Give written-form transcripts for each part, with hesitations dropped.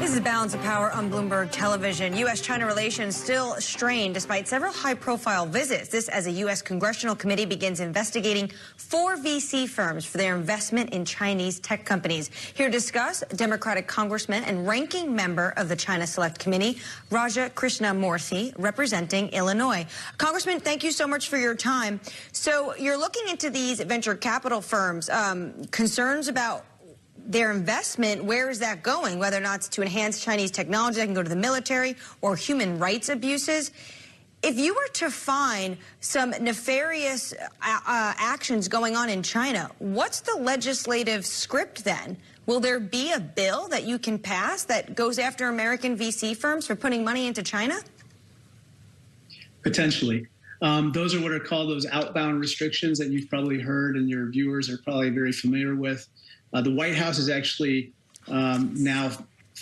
This is Balance of Power on Bloomberg Television. U.S.-China relations still strained despite several high-profile visits. This as a U.S. congressional committee begins investigating 4 VC firms for their investment in Chinese tech companies. Here to discuss, Democratic Congressman and ranking member of the China Select Committee, Raja Krishnamoorthi, representing Illinois. Congressman, thank you so much for your time. So you're looking into these venture capital firms. Concerns about their investment, where is that going? Whether or not it's to enhance Chinese technology that can go to the military or human rights abuses. If you were to find some nefarious actions going on in China, what's the legislative script then? Will there be a bill that you can pass that goes after American VC firms for putting money into China? Potentially. Those are what are called those outbound restrictions that you've probably heard and your viewers are probably very familiar with. The White House is actually now,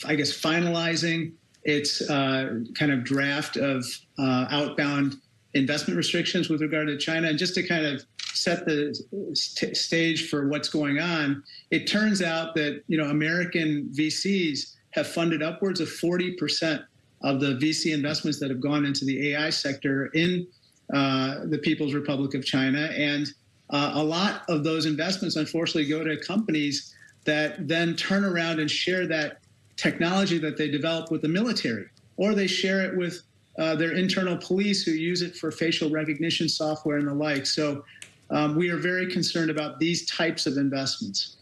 I guess, finalizing its kind of draft of outbound investment restrictions with regard to China. And just to kind of set the stage for what's going on, it turns out that, American VCs have funded upwards of 40% of the VC investments that have gone into the AI sector in the People's Republic of China. And a lot of those investments, unfortunately, go to companies that then turn around and share that technology that they develop with the military, or they share it with their internal police who use it for facial recognition software and the like. So we are very concerned about these types of investments.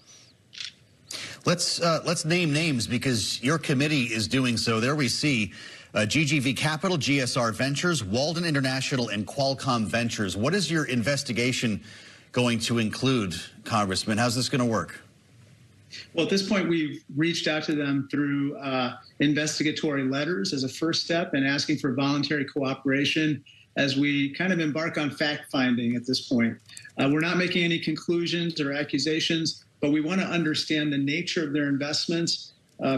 Let's name names because your committee is doing so. There we see GGV Capital, GSR Ventures, Walden International, and Qualcomm Ventures. What is your investigation going to include, Congressman? How's this going to work? Well, at this point, we've reached out to them through investigatory letters as a first step and asking for voluntary cooperation as we kind of embark on fact-finding at this point. We're not making any conclusions or accusations, but we want to understand the nature of their investments,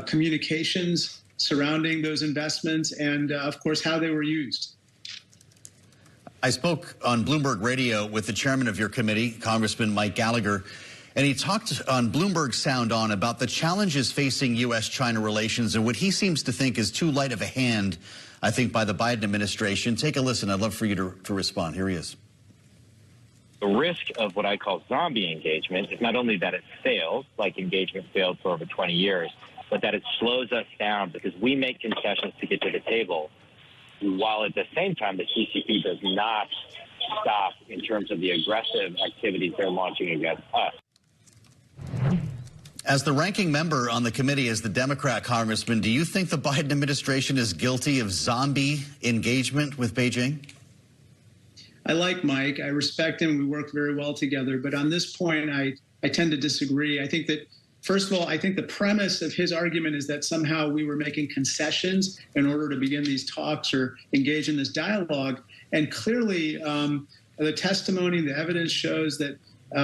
communications surrounding those investments, and, of course, how they were used. I spoke on Bloomberg Radio with the chairman of your committee, Congressman Mike Gallagher, and he talked on Bloomberg Sound On about the challenges facing U.S.-China relations and what he seems to think is too light of a hand, I think, by the Biden administration. Take a listen. I'd love for you to respond. Here he is. The risk of what I call zombie engagement is not only that it fails, like engagement failed for over 20 years, but that it slows us down because we make concessions to get to the table, while at the same time the CCP does not stop in terms of the aggressive activities they're launching against us. As the ranking member on the committee, as the Democrat congressman, do you think the Biden administration is guilty of zombie engagement with Beijing? I like Mike. I respect him. We work very well together. But on this point, I tend to disagree. I think that, first of all, I think the premise of his argument is that somehow we were making concessions in order to begin these talks or engage in this dialogue. And clearly, the testimony, the evidence shows that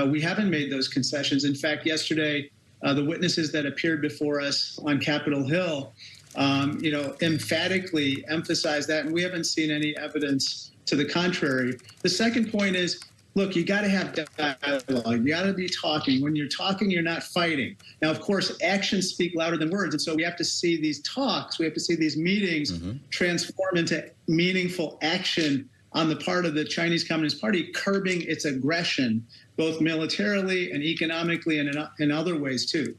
we haven't made those concessions. In fact, yesterday, the witnesses that appeared before us on Capitol Hill, emphatically emphasized that, and we haven't seen any evidence to the contrary. The second point is, look, you got to have dialogue. You got to be talking. When you're talking, you're not fighting. Now, of course, actions speak louder than words, and so we have to see these talks, we have to see these meetings transform into meaningful action on the part of the Chinese Communist Party, curbing its aggression, both militarily and economically and in other ways, too.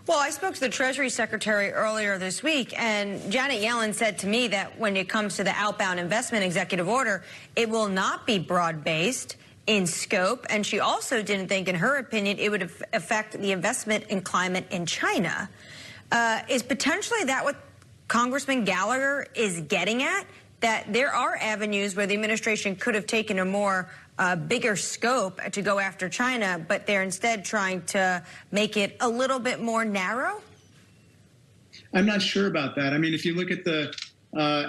Well, I spoke to the Treasury Secretary earlier this week, and Janet Yellen said to me that when it comes to the outbound investment executive order, it will not be broad-based in scope, and she also didn't think, in her opinion, it would affect the investment in climate in China. Is potentially that what Congressman Gallagher is getting at? That there are avenues where the administration could have taken a more bigger scope to go after China, but they're instead trying to make it a little bit more narrow? I'm not sure about that. I mean, if you look at the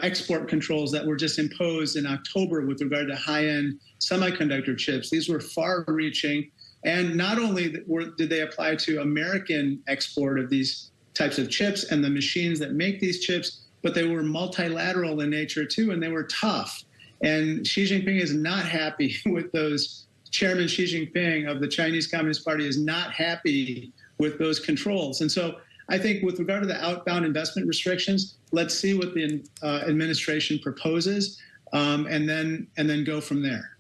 export controls that were just imposed in October with regard to high-end semiconductor chips, these were far-reaching. And not only did they apply to American export of these types of chips and the machines that make these chips, but they were multilateral in nature, too, and they were tough. And Xi Jinping is not happy with those. Chairman Xi Jinping of the Chinese Communist Party is not happy with those controls. And so I think with regard to the outbound investment restrictions, let's see what the administration proposes, and then go from there.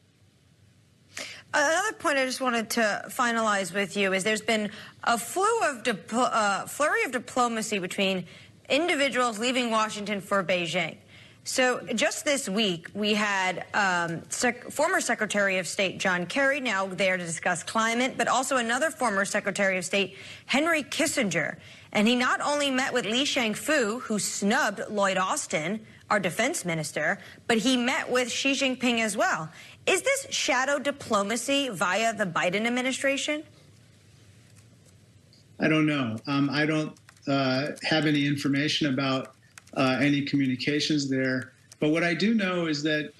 Another point I just wanted to finalize with you is there's been a flurry of diplomacy between individuals leaving Washington for Beijing. So just this week, we had former Secretary of State John Kerry now there to discuss climate, but also another former Secretary of State, Henry Kissinger. And he not only met with Li Shangfu, who snubbed Lloyd Austin, our defense minister, but he met with Xi Jinping as well. Is this shadow diplomacy via the Biden administration? I don't know. I don't have any information about any communications there. But what I do know is that,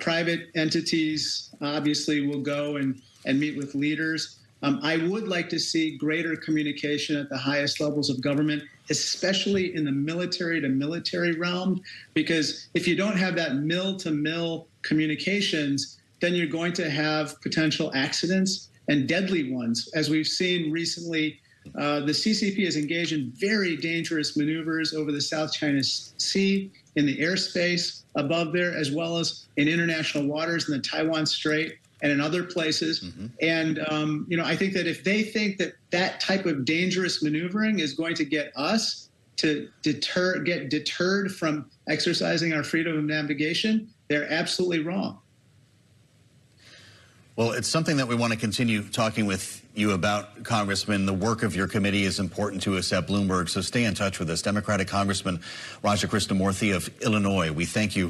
private entities obviously will go and meet with leaders. I would like to see greater communication at the highest levels of government, especially in the military to military realm, because if you don't have that mill to mill communications, then you're going to have potential accidents and deadly ones. As we've seen recently, the CCP is engaged in very dangerous maneuvers over the South China Sea, in the airspace above there, as well as in international waters in the Taiwan Strait and in other places. Mm-hmm. And, I think that if they think that that type of dangerous maneuvering is going to get us to get deterred from exercising our freedom of navigation, they're absolutely wrong. Well, it's something that we want to continue talking with you about, Congressman. The work of your committee is important to us at Bloomberg, so stay in touch with us. Democratic Congressman Raja Krishnamoorthi of Illinois, we thank you